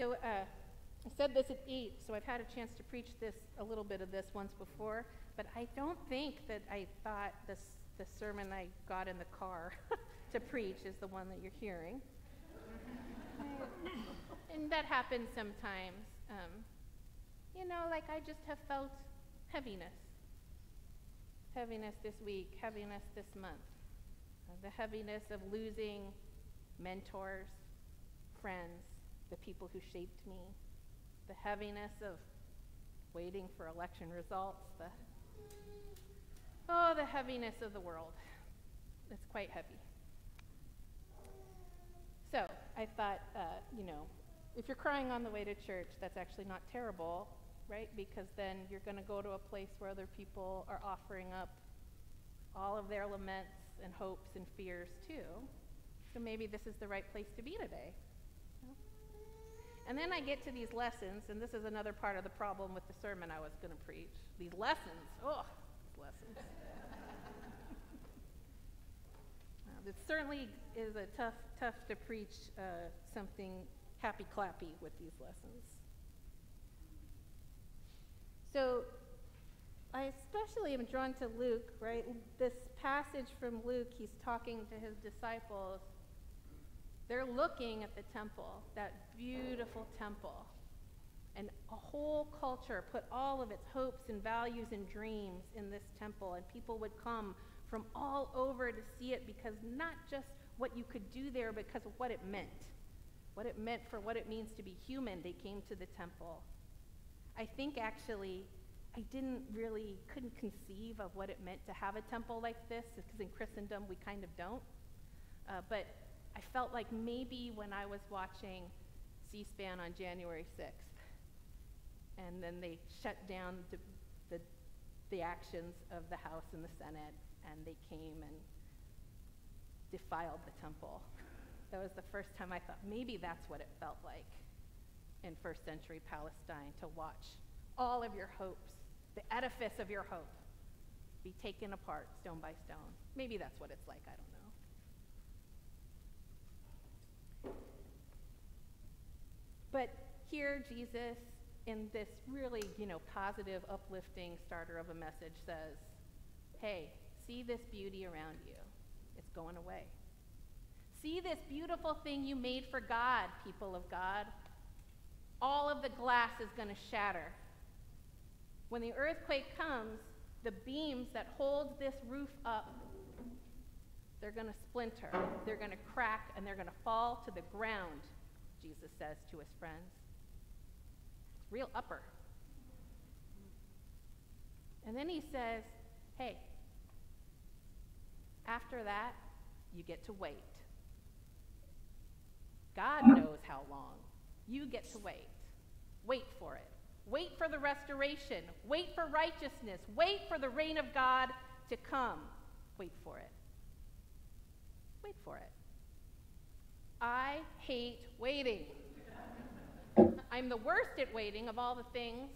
So I said this at 8, so I've had a chance to preach a little bit of this once before, but I don't think that I thought the sermon I got in the car to preach is the one that you're hearing. And that happens sometimes. Like I just have felt heaviness. Heaviness this week, heaviness this month. The heaviness of losing mentors, friends, the people who shaped me. The heaviness of waiting for election results. The heaviness of the world. It's quite heavy. So I thought, if you're crying on the way to church, that's actually not terrible, right? Because then you're going to go to a place where other people are offering up all of their laments and hopes and fears too. So maybe this is the right place to be today. And then I get to these lessons, and this is another part of the problem with the sermon I was going to preach. These lessons. These lessons. It certainly is a tough to preach something happy-clappy with these lessons. So I especially am drawn to Luke, right? This passage from Luke, he's talking to his disciples. They're looking at the temple, that beautiful temple. And a whole culture put all of its hopes and values and dreams in this temple. And people would come from all over to see it because not just what you could do there, because of what it meant. What it meant for what it means to be human, they came to the temple. I think actually I couldn't conceive of what it meant to have a temple like this, because in Christendom we kind of don't. But I felt like maybe when I was watching C-SPAN on January 6th, and then they shut down the actions of the House and the Senate, and they came and defiled the temple. That was the first time I thought maybe that's what it felt like in first century Palestine, to watch all of your hopes, the edifice of your hope, be taken apart stone by stone. Maybe that's what it's like, I don't know. But here Jesus, in this really, positive, uplifting starter of a message, says, hey, see this beauty around you. It's going away. See this beautiful thing you made for God, people of God. All of the glass is going to shatter. When the earthquake comes, the beams that hold this roof up, they're going to splinter, they're going to crack, and they're going to fall to the ground, Jesus says to his friends. It's real upper. And then he says, hey, after that, you get to wait. God knows how long. You get to wait. Wait for it. Wait for the restoration. Wait for righteousness. Wait for the reign of God to come. Wait for it. Wait for it. I hate waiting. I'm the worst at waiting of all the things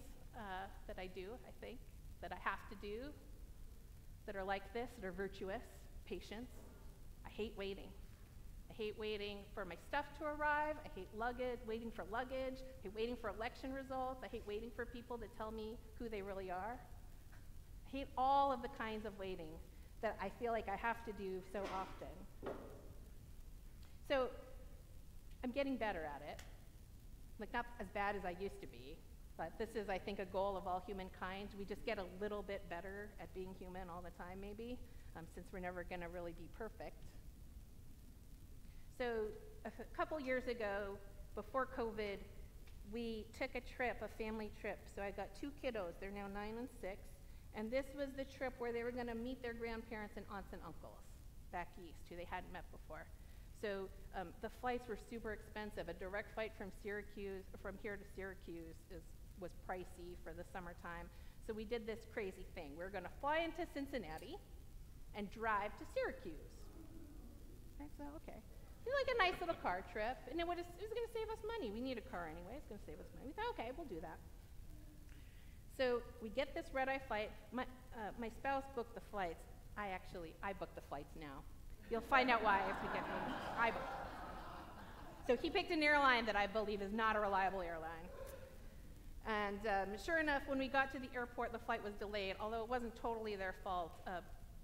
that I do, I think, that I have to do, that are like this, that are virtuous, patience. I hate waiting. I hate waiting for my stuff to arrive. I hate waiting for luggage. I hate waiting for election results. I hate waiting for people to tell me who they really are. I hate all of the kinds of waiting that I feel like I have to do so often. So I'm getting better at it. Like, not as bad as I used to be, but this is, I think, a goal of all humankind. We just get a little bit better at being human all the time, maybe, since we're never going to really be perfect. So a couple years ago, before COVID, we took a family trip. So I got 2 kiddos. They're now 9 and 6. And this was the trip where they were going to meet their grandparents and aunts and uncles back east, who they hadn't met before. So the flights were super expensive. A direct flight from here to Syracuse was pricey for the summertime. So we did this crazy thing. We were going to fly into Cincinnati and drive to Syracuse. Right, so, okay. It was like a nice little car trip, and it was going to save us money. We need a car anyway. It's going to save us money. We thought, okay, we'll do that. So we get this red-eye flight. My spouse booked the flights. I booked the flights now. You'll find out why as we get home. I booked. So he picked an airline that I believe is not a reliable airline. And sure enough, when we got to the airport, the flight was delayed, although it wasn't totally their fault.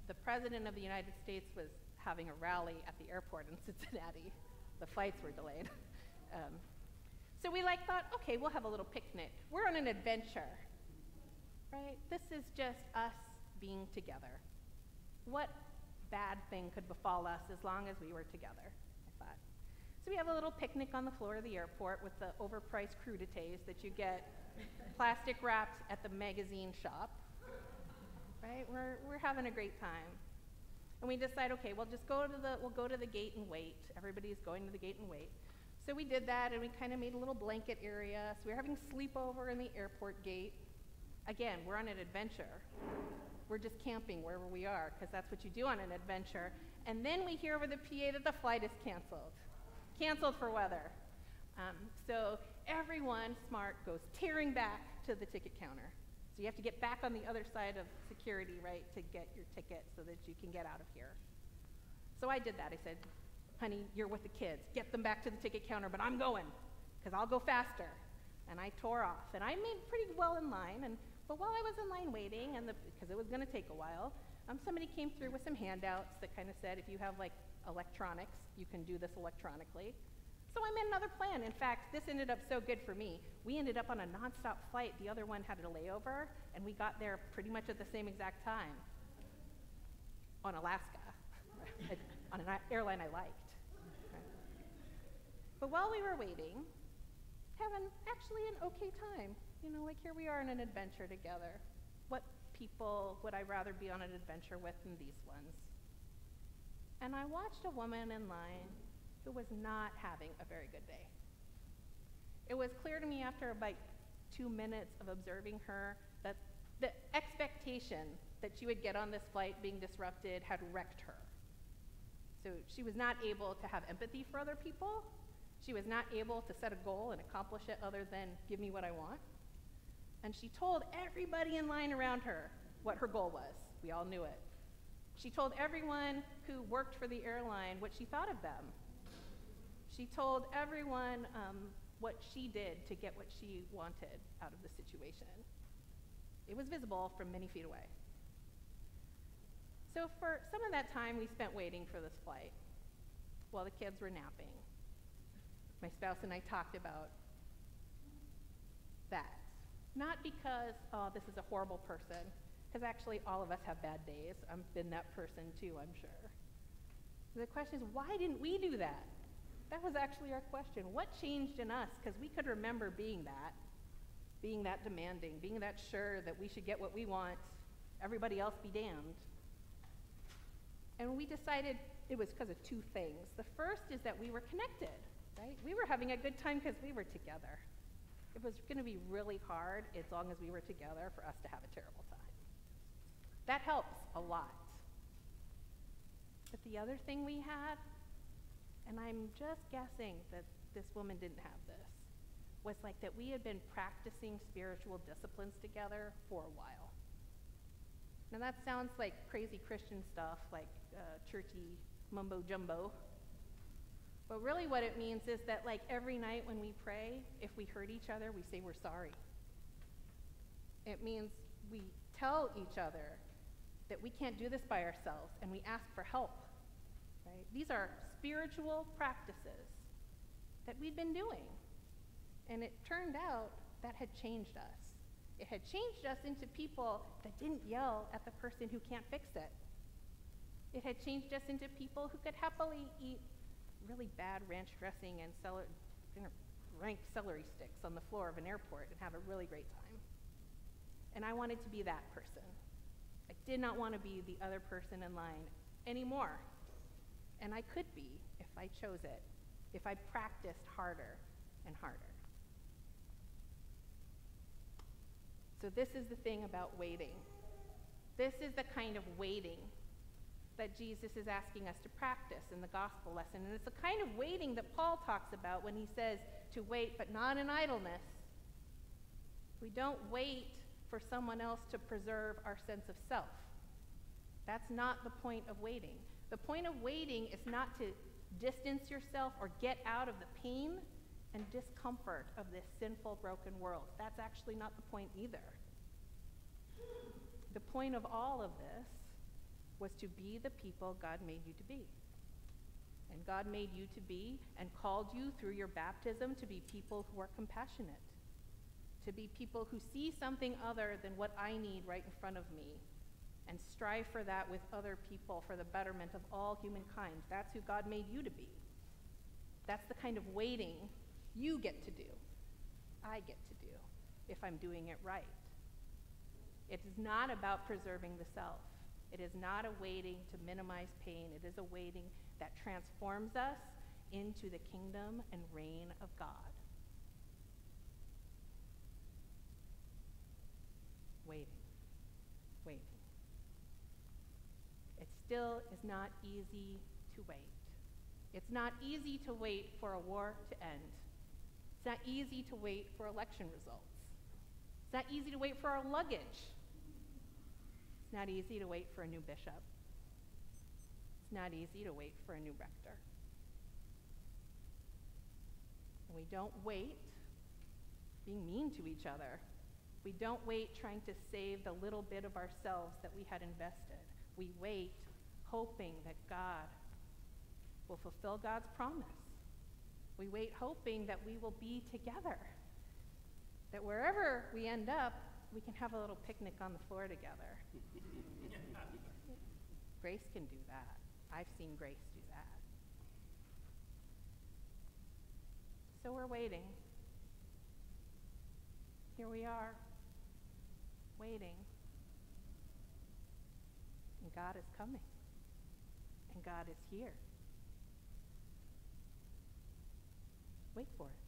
The President of the United States was having a rally at the airport in Cincinnati. The flights were delayed. So we thought, okay, we'll have a little picnic. We're on an adventure, right? This is just us being together. What bad thing could befall us as long as we were together, I thought. So we have a little picnic on the floor of the airport with the overpriced crudités that you get plastic wrapped at the magazine shop, right? We're having a great time. And we decide, okay, we'll go to the gate and wait. Everybody's going to the gate and wait. So we did that, and we kind of made a little blanket area. So we were having sleepover in the airport gate. Again, we're on an adventure. We're just camping wherever we are, because that's what you do on an adventure. And then we hear over the PA that the flight is canceled. Canceled for weather. So everyone smart goes tearing back to the ticket counter. So you have to get back on the other side of security, right, to get your ticket so that you can get out of here. So I did that. I said, honey, you're with the kids. Get them back to the ticket counter, but I'm going, because I'll go faster. And I tore off. And I made pretty well in line. But while I was in line waiting, because it was going to take a while, somebody came through with some handouts that kind of said, if you have electronics, you can do this electronically. So I made another plan. In fact, this ended up so good for me. We ended up on a nonstop flight. The other one had a layover, and we got there pretty much at the same exact time on Alaska, on an airline I liked. But while we were waiting, having actually an okay time. Here we are on an adventure together. What people would I rather be on an adventure with than these ones? And I watched a woman in line who was not having a very good day. It was clear to me after about 2 minutes of observing her that the expectation that she would get on this flight being disrupted had wrecked her. So she was not able to have empathy for other people. She was not able to set a goal and accomplish it other than give me what I want. And she told everybody in line around her what her goal was. We all knew it. She told everyone who worked for the airline what she thought of them. She told everyone what she did to get what she wanted out of the situation. It was visible from many feet away. So for some of that time, we spent waiting for this flight while the kids were napping. My spouse and I talked about that. Not because, oh, this is a horrible person, because actually all of us have bad days. I've been that person too, I'm sure. The question is, why didn't we do that? That was actually our question. What changed in us? Because we could remember being that demanding, being that sure that we should get what we want, everybody else be damned. And we decided it was because of two things. The first is that we were connected, right? We were having a good time because we were together. It was going to be really hard as long as we were together for us to have a terrible time. That helps a lot. But the other thing we had, and I'm just guessing that this woman didn't have this, was that we had been practicing spiritual disciplines together for a while. Now that sounds like crazy Christian stuff, like churchy mumbo jumbo. But really what it means is that every night when we pray, if we hurt each other, we say we're sorry. It means we tell each other that we can't do this by ourselves, and we ask for help. Right? These are spiritual practices that we'd been doing. And it turned out that had changed us. It had changed us into people that didn't yell at the person who can't fix it. It had changed us into people who could happily eat really bad ranch dressing and rank celery sticks on the floor of an airport and have a really great time. And I wanted to be that person. I did not want to be the other person in line anymore. And I could be if I chose it, if I practiced harder and harder. So this is the thing about waiting. This is the kind of waiting that Jesus is asking us to practice in the gospel lesson. And it's the kind of waiting that Paul talks about when he says to wait, but not in idleness. We don't wait for someone else to preserve our sense of self. That's not the point of waiting. The point of waiting is not to distance yourself or get out of the pain and discomfort of this sinful, broken world. That's actually not the point either. The point of all of this was to be the people God made you to be. And God made you to be and called you through your baptism to be people who are compassionate, to be people who see something other than what I need right in front of me and strive for that with other people for the betterment of all humankind. That's who God made you to be. That's the kind of waiting you get to do, I get to do, if I'm doing it right. It is not about preserving the self. It is not a waiting to minimize pain. It is a waiting that transforms us into the kingdom and reign of God. Waiting. It still is not easy to wait. It's not easy to wait for a war to end. It's not easy to wait for election results. It's not easy to wait for our luggage. It's not easy to wait for a new bishop. It's not easy to wait for a new rector. And we don't wait being mean to each other. We don't wait trying to save the little bit of ourselves that we had invested. We wait hoping that God will fulfill God's promise. We wait hoping that we will be together, that wherever we end up, we can have a little picnic on the floor together. Grace can do that. I've seen Grace do that. So we're waiting. Here we are, waiting. And God is coming. And God is here. Wait for it.